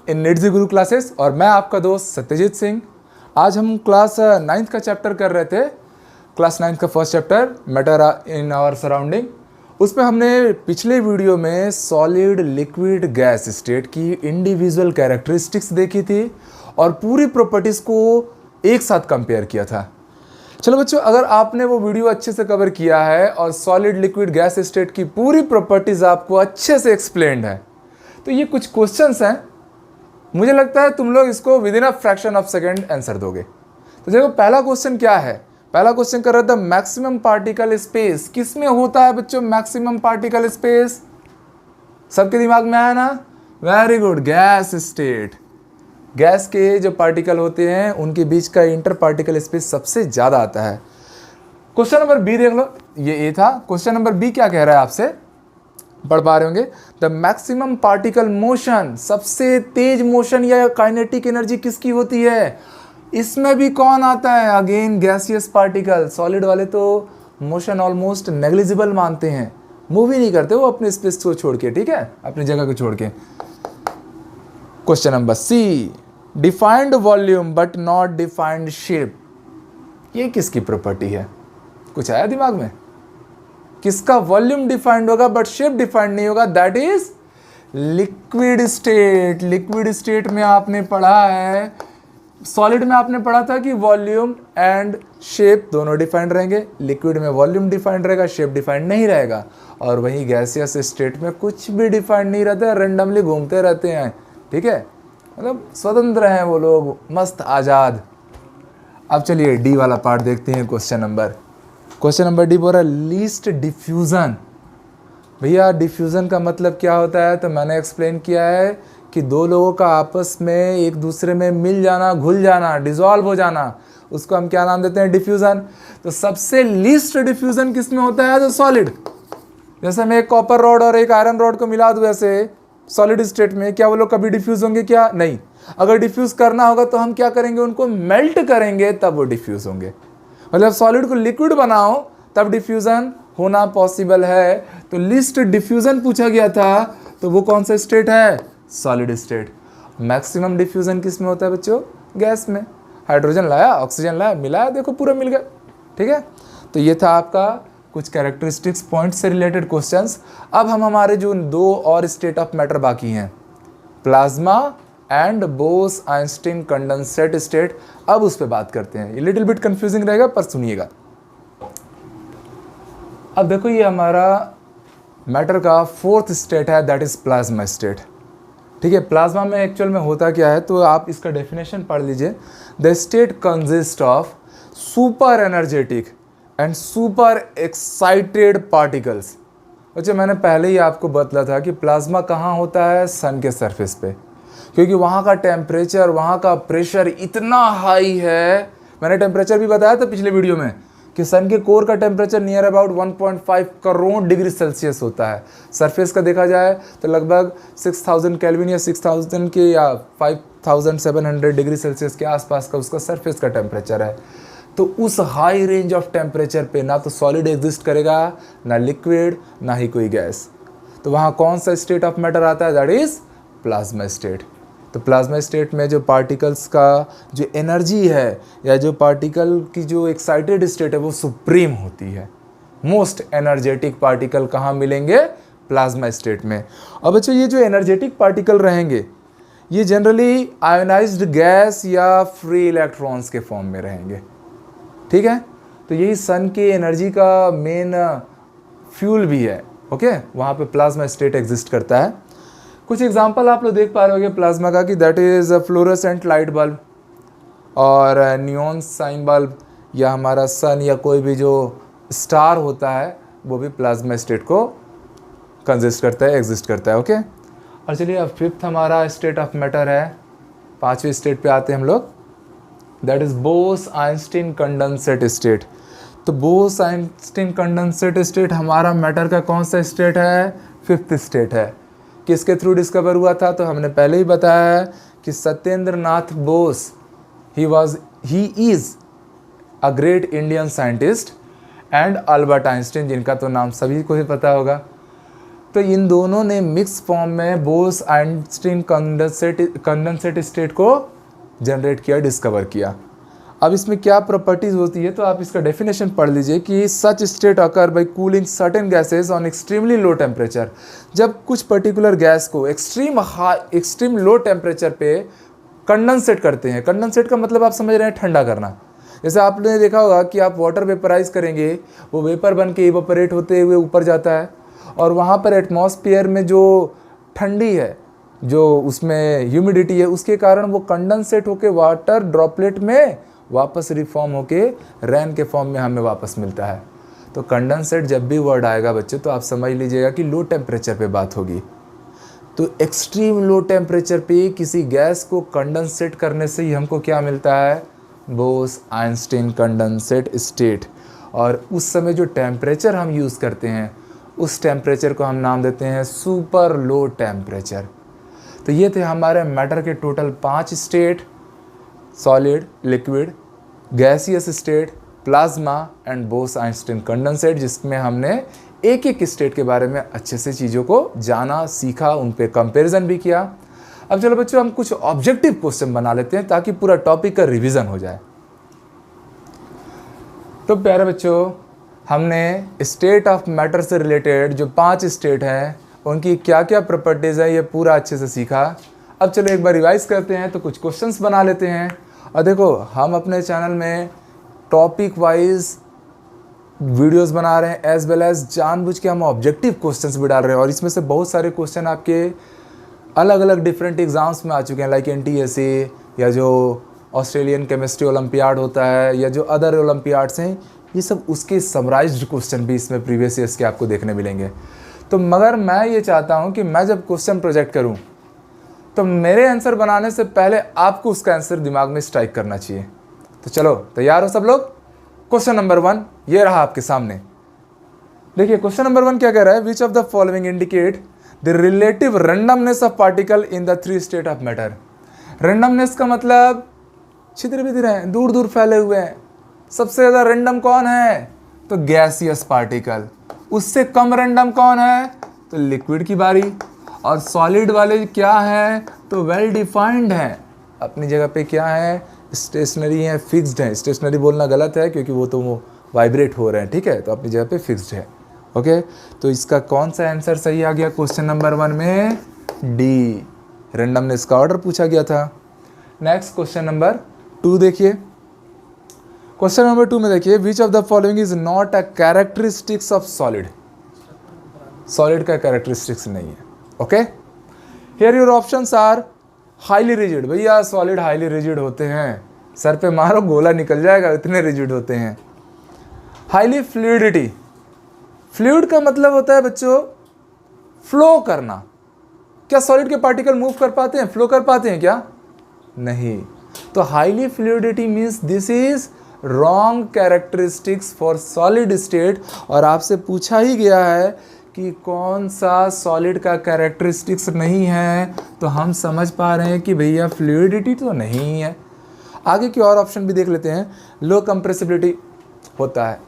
इन निडजी गुरु classes और मैं आपका दोस्त सत्यजीत सिंह। आज हम क्लास 9th का चैप्टर कर रहे थे। क्लास 9th का first chapter matter in our surrounding. उसमें हमने पिछले वीडियो में सॉलिड लिक्विड गैस स्टेट की इंडिविजुअल कैरेक्टरिस्टिक्स देखी थी और पूरी प्रॉपर्टीज़ को एक साथ कंपेयर किया था। चलो बच्चों, अगर आपने वो वीडियो अच्छे से कवर किया है और सॉलिड लिक्विड गैस स्टेट की पूरी प्रॉपर्टीज़ आपको अच्छे से एक्सप्लेन्ड है, तो ये कुछ क्वेश्चंस हैं, मुझे लगता है तुम लोग इसको with in a fraction of second answer दोगे। तो देखो पहला क्वेश्चन क्या है। पहला क्वेश्चन कर रहा था मैक्सिमम पार्टिकल स्पेस किस में होता है बच्चों। मैक्सिमम पार्टिकल स्पेस सबके दिमाग में आया ना। Very good, gas state. Gas के जो पार्टिकल होते हैं उनके बीच का इंटर पार्टिकल स्पेस सबसे ज़्यादा आता है। क्वेश्चन नंबर बी देख लो, ये ए था। क्वेश्चन नंबर बी क्या कह रहा है, आपसे पढ़ पा रहे होंगे। द मैक्सिमम पार्टिकल मोशन, सबसे तेज मोशन या काइनेटिक एनर्जी किसकी होती है। इसमें भी कौन आता है, अगेन गैसियस पार्टिकल। सॉलिड वाले तो मोशन ऑलमोस्ट नेग्लिजिबल मानते हैं, मूव ही नहीं करते वो अपने स्पेस को छोड़ के, ठीक है, अपनी जगह को छोड़ के। Question number C, defined volume but not defined shape, ये किसकी प्रॉपर्टी है। कुछ आया दिमाग में। किसका वॉल्यूम डिफाइंड होगा बट शेप डिफाइंड नहीं होगा, that is liquid state. Liquid state में आपने पढ़ा है, सॉलिड में आपने पढ़ा था कि वॉल्यूम एंड शेप दोनों डिफाइंड रहेंगे। लिक्विड में वॉल्यूम डिफाइंड रहेगा, शेप डिफाइंड नहीं रहेगा। और वहीं गैसियस स्टेट में कुछ भी डिफाइंड नहीं रहता है, रेंडमली घूमते रहते हैं, ठीक है, मतलब स्वतंत्र हैं वो लोग, मस्त आज़ाद। अब चलिए डी वाला पार्ट देखते हैं। क्वेश्चन नंबर डी बोल रहा है लीस्ट डिफ्यूज़न। भैया डिफ्यूज़न का मतलब क्या होता है, तो मैंने एक्सप्लेन किया है कि दो लोगों का आपस में एक दूसरे में मिल जाना, घुल जाना, डिसॉल्व हो जाना, उसको हम क्या नाम देते हैं, डिफ्यूज़न। तो सबसे लीस्ट डिफ्यूज़न किस में होता है, तो सॉलिड। जैसे मैं एक कॉपर रॉड और एक आयरन रॉड को मिला दूँ ऐसे सॉलिड स्टेट में, क्या वो लोग कभी डिफ्यूज़ होंगे, क्या नहीं। अगर डिफ्यूज़ करना होगा तो हम क्या करेंगे, उनको मेल्ट करेंगे तब वो डिफ्यूज़ होंगे। मतलब सॉलिड को लिक्विड बनाओ तब डिफ्यूज़न होना पॉसिबल है। तो लीस्ट डिफ्यूज़न पूछा गया था, तो वो कौन सा स्टेट है, सॉलिड स्टेट। मैक्सिमम डिफ्यूज़न किस में होता है बच्चों, गैस में। हाइड्रोजन लाया, ऑक्सीजन लाया, मिलाया, देखो पूरा मिल गया, ठीक है। तो ये था आपका कुछ कैरेक्टरिस्टिक्स पॉइंट से रिलेटेड क्वेश्चंस। अब हम हमारे जो दो और स्टेट ऑफ मैटर बाकी हैं, plasma and boss Einstein condensate state, अब उस पर बात करते हैं। ये लिटिल बिट कंफ्यूजिंग रहेगा पर सुनिएगा। अब देखो ये हमारा मैटर का फोर्थ स्टेट है, दैट इज प्लाज्मा स्टेट, ठीक है। प्लाज्मा में एक्चुअल में होता क्या है, तो आप इसका डेफिनेशन पढ़ लीजिए। The state consist of super energetic and super excited particles. अच्छा, मैंने पहले ही आपको बतला था कि प्लाज्मा कहाँ होता है, सन के सरफेस पे, क्योंकि वहाँ का टेम्परेचर, वहाँ का प्रेशर इतना हाई है। मैंने टेम्परेचर भी बताया था पिछले वीडियो में कि सन के कोर का temperature near about 1.5 crore degree Celsius होता है। सरफेस का देखा जाए तो लगभग 6000 केल्विन या 6000 के या 5700 डिग्री सेल्सियस के आसपास का उसका सरफेस का टेम्परेचर है। तो उस हाई रेंज ऑफ टेम्परेचर पे ना तो सॉलिड एग्जिस्ट करेगा, ना लिक्विड, ना ही कोई गैस। तो वहाँ कौन सा स्टेट ऑफ मैटर आता है, दैट इज प्लाज्मा स्टेट। तो प्लाज्मा स्टेट में जो पार्टिकल्स का जो एनर्जी है या जो पार्टिकल की जो एक्साइटेड स्टेट है वो सुप्रीम होती है। मोस्ट एनर्जेटिक पार्टिकल कहाँ मिलेंगे, प्लाज्मा स्टेट में। अब बच्चों ये जो एनर्जेटिक पार्टिकल रहेंगे ये जनरली आयोनाइज्ड गैस या फ्री इलेक्ट्रॉन्स के फॉर्म में रहेंगे, ठीक है। तो यही सन की एनर्जी का मेन फ्यूल भी है, ओके। वहाँ पे प्लाज्मा स्टेट एग्जिस्ट करता है। कुछ एग्जांपल आप लोग देख पा रहे होंगे प्लाज्मा का, कि that is fluorescent light bulb और नियॉन साइन बल्ब, या हमारा सन या कोई भी जो स्टार होता है वो भी प्लाज्मा स्टेट को कंसिस्ट करता है, एग्जिस्ट करता है, ओके। और चलिए अब फिफ्थ हमारा स्टेट ऑफ मैटर है, पाँचवें स्टेट पे आते हैं हम लोग, that is Bose Einstein condensate state. तो बोस आइंस्टीन कंडेंसेट स्टेट हमारा मैटर का कौन सा स्टेट है, फिफ्थ स्टेट है। किसके थ्रू डिस्कवर हुआ था, तो हमने पहले ही बताया है कि Satyendra Nath Bose, he is a great Indian scientist, and Albert Einstein, जिनका तो नाम सभी को ही पता होगा। तो इन दोनों ने मिक्स फॉर्म में बोस आइंस्टीन कंडेंसेट स्टेट को जनरेट किया, डिस्कवर किया। अब इसमें क्या प्रॉपर्टीज होती है तो आप इसका डेफिनेशन पढ़ लीजिए कि such state occur by cooling certain gases on extremely low temperature. जब कुछ पर्टिकुलर गैस को एक्सट्रीम लो टेम्परेचर पे कंडेंसेट करते हैं, कंडेंसेट का मतलब आप समझ रहे हैं ठंडा करना। जैसे आपने देखा होगा कि आप वाटर वेपराइज करेंगे, वो वेपर बन के इवोपरेट होते हुए ऊपर जाता है, और वहाँ पर एटमॉस्फेयर में जो ठंडी है, जो उसमें ह्यूमिडिटी है, उसके कारण वो कंडेंसेट होके वाटर ड्रॉपलेट में वापस रिफॉर्म होके रेन के फॉर्म में हमें वापस मिलता है। तो कंडेंसेट जब भी वर्ड आएगा बच्चों तो आप समझ लीजिएगा कि लो टेम्परेचर पे बात होगी। तो एक्सट्रीम लो टेम्परेचर पे किसी गैस को कंडेंसेट करने से ही हमको क्या मिलता है, बोस आइंस्टीन कंडेंसेट स्टेट। और उस समय जो टेम्परेचर हम यूज़ करते हैं उस टेम्परेचर को हम नाम देते हैं सुपर लो टेम्परेचर। तो ये थे हमारे मैटर के total 5 state, solid, liquid, gaseous state, plasma and boss Einstein condensate, जिसमें हमने एक एक स्टेट के बारे में अच्छे से चीज़ों को जाना, सीखा, उन पे कंपैरिजन भी किया। अब चलो बच्चों हम कुछ ऑब्जेक्टिव क्वेश्चन बना लेते हैं ताकि पूरा टॉपिक का रिवीजन हो जाए। तो प्यारे बच्चों, हमने स्टेट ऑफ मैटर से रिलेटेड जो 5 स्टेट हैं उनकी क्या क्या प्रॉपर्टीज़ है ये पूरा अच्छे से सीखा। अब चलो एक बार रिवाइज करते हैं, तो कुछ क्वेश्चंस बना लेते हैं। और देखो हम अपने चैनल में टॉपिक वाइज वीडियोस बना रहे हैं, एज वेल एज जानबूझ के हम ऑब्जेक्टिव क्वेश्चंस भी डाल रहे हैं, और इसमें से बहुत सारे क्वेश्चन आपके अलग अलग डिफरेंट एग्जाम्स में आ चुके हैं, लाइक NTSA या जो ऑस्ट्रेलियन केमिस्ट्री ओलंपियाड होता है या जो अदर ओलंपियाड्स हैं, ये सब उसके समराइज्ड क्वेश्चन भी इसमें प्रीवियस ईयर्स के आपको देखने मिलेंगे। तो मगर मैं ये चाहता हूँ कि मैं जब क्वेश्चन प्रोजेक्ट करूँ तो मेरे आंसर बनाने से पहले आपको उसका आंसर दिमाग में स्ट्राइक करना चाहिए। तो चलो तैयार हो सब लोग। क्वेश्चन नंबर 1 ये रहा आपके सामने। देखिए क्वेश्चन नंबर 1 क्या कह रहा है, विच of the following indicate the relative randomness of particle in the 3 state of matter. Randomness का मतलब छितर बितर हैं, दूर दूर फैले हुए हैं। सबसे ज़्यादा रैंडम कौन है तो गैसियस पार्टिकल। उससे कम रैंडम कौन है तो लिक्विड की बारी। और सॉलिड वाले क्या है तो वेल डिफाइंड हैं, अपनी जगह पे क्या है, स्टेशनरी है, फिक्स्ड है। स्टेशनरी बोलना गलत है क्योंकि वो वाइब्रेट हो रहे हैं, ठीक है, तो अपनी जगह पे फिक्स्ड है। ओके, तो इसका कौन सा आंसर सही आ गया क्वेश्चन नंबर 1 में, डी, रैंडमनेस का ऑर्डर पूछा गया था। नेक्स्ट क्वेश्चन नंबर 2 देखिए। क्वेश्चन नंबर 2 में देखिए, which of the following is not a characteristics of solid. Solid का कैरेक्टरिस्टिक्स नहीं है। Okay, here your options are highly rigid. भैया सॉलिड हाईली रिजिड होते हैं, सर पे मारो गोला निकल जाएगा, इतने रिजिड होते हैं। हाईली फ्लूइडिटी, फ्लूइड का मतलब होता है बच्चों फ्लो करना। क्या सॉलिड के पार्टिकल मूव कर पाते हैं, फ्लो कर पाते हैं क्या, नहीं। तो highly fluidity means this is wrong characteristics for solid state. और आपसे पूछा ही गया है कि कौन सा सॉलिड का कैरेक्टरिस्टिक्स नहीं है, तो हम समझ पा रहे हैं कि भैया फ्लूइडिटी तो नहीं है। आगे की और ऑप्शन भी देख लेते हैं। लो कंप्रेसिबिलिटी होता है,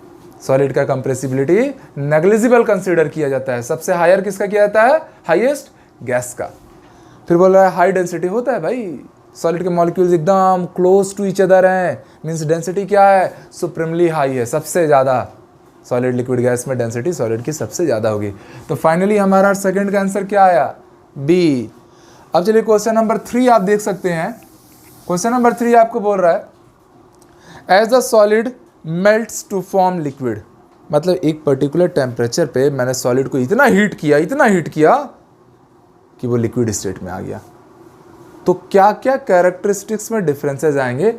सॉलिड का कंप्रेसिबिलिटी नेग्लिजिबल कंसीडर किया जाता है। सबसे हायर किसका किया जाता है, हाईएस्ट गैस का। फिर बोल रहा है हाई डेंसिटी होता है, भाई सॉलिड के मॉलिक्यूल्स एकदम क्लोज टू ईच अदर हैं, मीन्स डेंसिटी क्या है, सुप्रीमली हाई है, सबसे ज़्यादा। सॉलिड लिक्विड गैस में डेंसिटी सॉलिड की सबसे ज़्यादा होगी। तो फाइनली हमारा सेकंड का आंसर क्या आया, बी। अब चलिए क्वेश्चन नंबर 3 आप देख सकते हैं। क्वेश्चन नंबर 3 आपको बोल रहा है, as the solid melts to form liquid. मतलब एक पर्टिकुलर टेम्परेचर पे मैंने सॉलिड को इतना हीट किया कि वो लिक्विड स्टेट में आ गया। तो क्या क्या कैरेक्टरिस्टिक्स में डिफरेंसेस आएंगे,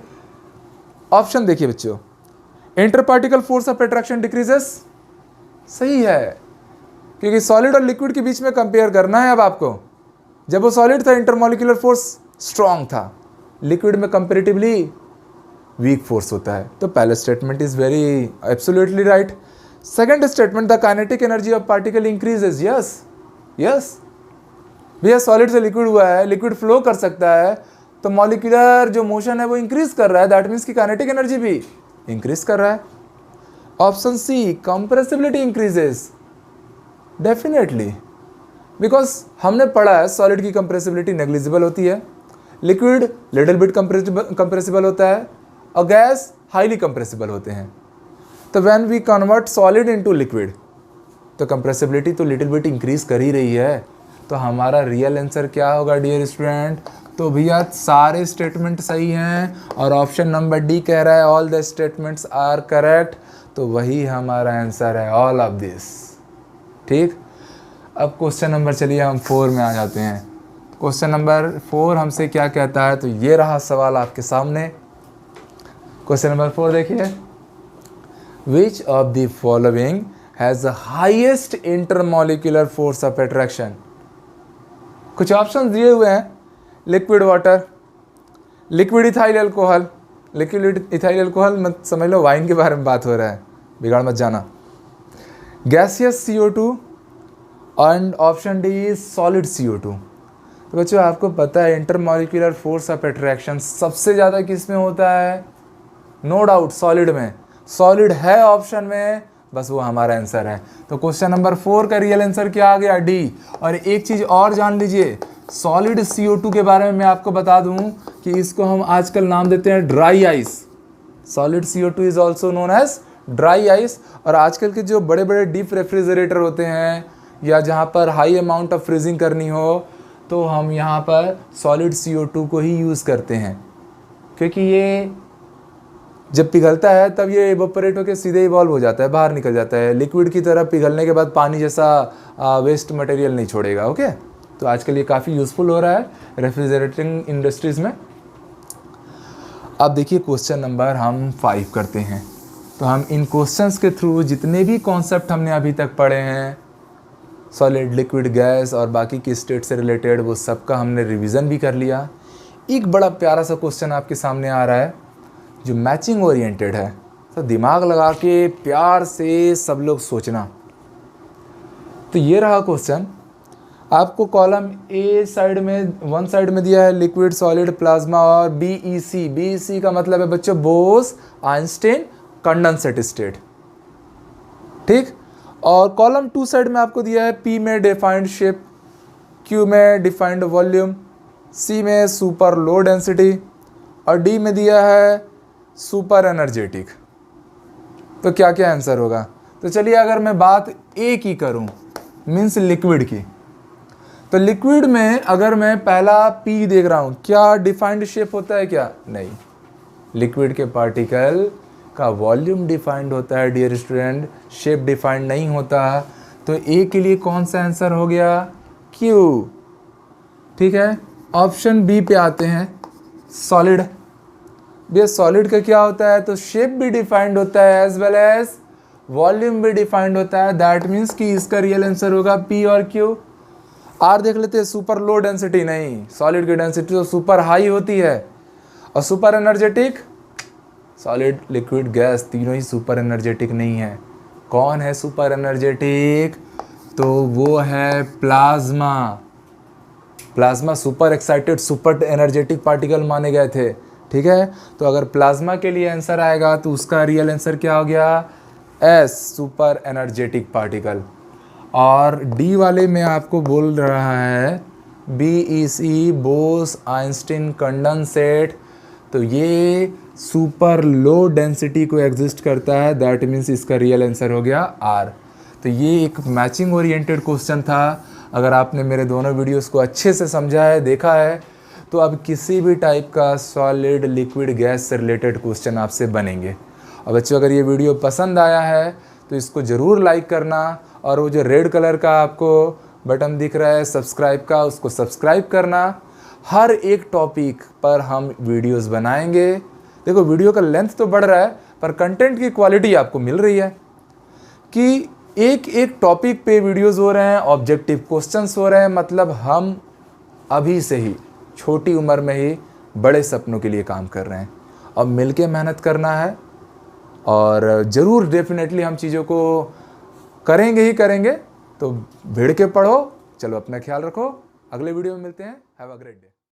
ऑप्शन देखिए बच्चों। Inter particle force of attraction decreases, सही है, क्योंकि सॉलिड और लिक्विड के बीच में कंपेयर करना है। अब आपको जब वो सॉलिड था इंटरमॉलिक्यूलर फोर्स स्ट्रांग था, लिक्विड में कंपेरेटिवली वीक फोर्स होता है। तो पहला statement is very absolutely right. Second statement, the kinetic energy of particle increases, yes भैया सॉलिड से लिक्विड हुआ है, लिक्विड फ्लो कर सकता है, तो मॉलिक्यूलर जो मोशन है वो इंक्रीज कर रहा है, दैट मीन्स की काइनेटिक एनर्जी भी इंक्रीज कर रहा है। Option C, compressibility increases, definitely because हमने पढ़ा है सॉलिड की कंप्रेसिबिलिटी नेग्लिजिबल होती है, लिक्विड लिटिल बिट कंप्रेसिबल होता है और गैस हाईली कंप्रेसिबल होते हैं। तो when we convert solid into liquid तो कंप्रेसिबिलिटी तो लिटिल बिट इंक्रीज कर ही रही है। तो हमारा रियल आंसर क्या होगा डियर स्टूडेंट? तो भैया सारे स्टेटमेंट सही हैं और ऑप्शन नंबर डी कह रहा है all the statements are correct. तो वही हमारा आंसर है, ऑल ऑफ दिस। ठीक, अब क्वेश्चन नंबर चलिए हम 4 में आ जाते हैं। क्वेश्चन नंबर 4 हमसे क्या कहता है? तो ये रहा सवाल आपके सामने। क्वेश्चन नंबर 4 देखिए, which of the following has the highest intermolecular force of attraction? कुछ ऑप्शन दिए हुए हैं, liquid water, liquid ethyl alcohol. Liquid ethyl alcohol मत समझ लो वाइन के बारे में बात हो रहा है, बिगाड़ मत जाना। Gaseous CO2 and option D is solid CO2। तो बच्चों आपको पता है इंटरमॉलिक्यूलर फोर्स ऑफ अट्रैक्शन सबसे ज़्यादा किस में होता है? नो डाउट सॉलिड में। सॉलिड है ऑप्शन में, बस वो हमारा आंसर है। तो क्वेश्चन नंबर 4 का रियल आंसर क्या आ गया? डी। और एक चीज़ और जान लीजिए, सॉलिड CO2 के बारे में मैं आपको बता दूं कि इसको हम आजकल नाम देते हैं dry ice. Solid CO2 is also known as dry ice. और आजकल के जो बड़े बड़े डीप रेफ्रिजरेटर होते हैं या जहाँ पर हाई अमाउंट ऑफ फ्रीजिंग करनी हो तो हम यहाँ पर सॉलिड CO2 को ही यूज़ करते हैं, क्योंकि ये जब पिघलता है तब ये इवोपरेट होकर सीधे इवॉल्व हो जाता है, बाहर निकल जाता है। लिक्विड की तरह पिघलने के बाद पानी जैसा वेस्ट मटेरियल नहीं छोड़ेगा। ओके, तो आजकल ये काफ़ी यूज़फुल हो रहा है रेफ्रिजरेटिंग इंडस्ट्रीज़ में। अब देखिए क्वेश्चन नंबर हम 5 करते हैं। तो हम इन क्वेश्चंस के थ्रू जितने भी कॉन्सेप्ट हमने अभी तक पढ़े हैं, सॉलिड, लिक्विड, गैस और बाकी की स्टेट से रिलेटेड, वो सबका हमने रिवीजन भी कर लिया। एक बड़ा प्यारा सा क्वेश्चन आपके सामने आ रहा है जो मैचिंग ओरिएंटेड है। तो दिमाग लगा के प्यार से सब लोग सोचना। तो ये रहा क्वेश्चन। आपको कॉलम ए साइड में, वन साइड में दिया है लिक्विड, सॉलिड, प्लाज्मा और BEC। BEC का मतलब है बच्चों बोस आइंस्टीन कंडेंसेट स्टेट। ठीक, और कॉलम 2 साइड में आपको दिया है P में डिफाइंड शेप, Q में डिफाइंड वॉल्यूम, C में सुपर लो डेंसिटी और D में दिया है सुपर एनर्जेटिक। तो क्या क्या आंसर होगा? तो चलिए अगर मैं बात A की करूं, मीन्स लिक्विड की, तो लिक्विड में अगर मैं पहला P देख रहा हूं, क्या डिफाइंड शेप होता है क्या? नहीं, लिक्विड के पार्टिकल का वॉल्यूम डिफाइंड होता है डियर स्टूडेंट, शेप डिफाइंड नहीं होता। तो A के लिए कौन सा आंसर हो गया? Q। ठीक है, ऑप्शन B पे आते हैं, सॉलिड। भैया सॉलिड का क्या होता है? तो शेप भी डिफाइंड होता है एज वेल एज वॉल्यूम भी डिफाइंड होता है। दैट मीन्स कि इसका रियल आंसर होगा P और Q। R देख लेते हैं, सुपर लो डेंसिटी नहीं, सॉलिड की डेंसिटी तो सुपर हाई होती है। और super energetic, solid, liquid, gas तीनों ही सुपर एनर्जेटिक नहीं है। कौन है सुपर एनर्जेटिक? तो वो है plasma. Plasma super excited, super energetic particle माने गए थे। ठीक है, तो अगर प्लाज्मा के लिए आंसर आएगा तो उसका रियल आंसर क्या हो गया? S, super energetic particle. और D वाले में आपको बोल रहा है BEC, बोस आइंस्टीन कंडेंसेट। तो ये सुपर लो डेंसिटी को एग्जिस्ट करता है। दैट मीन्स इसका रियल आंसर हो गया R। तो ये एक मैचिंग ओरिएंटेड क्वेश्चन था। अगर आपने मेरे दोनों वीडियोस को अच्छे से समझा है, देखा है, तो अब किसी भी टाइप का सॉलिड, लिक्विड, गैस से रिलेटेड क्वेश्चन आपसे बनेंगे। और बच्चों अगर ये वीडियो पसंद आया है तो इसको ज़रूर लाइक करना, और वो जो रेड कलर का आपको बटन दिख रहा है सब्सक्राइब का, उसको सब्सक्राइब करना। हर एक टॉपिक पर हम वीडियोस बनाएंगे। देखो वीडियो का लेंथ तो बढ़ रहा है पर कंटेंट की क्वालिटी आपको मिल रही है कि एक एक टॉपिक पे वीडियोस हो रहे हैं, ऑब्जेक्टिव क्वेश्चंस हो रहे हैं। मतलब हम अभी से ही छोटी उम्र में ही बड़े सपनों के लिए काम कर रहे हैं। अब मिलके मेहनत करना है और ज़रूर डेफिनेटली हम चीज़ों को करेंगे ही करेंगे। तो भिड़ के पढ़ो। चलो अपना ख्याल रखो, अगले वीडियो में मिलते हैं। Have a great day.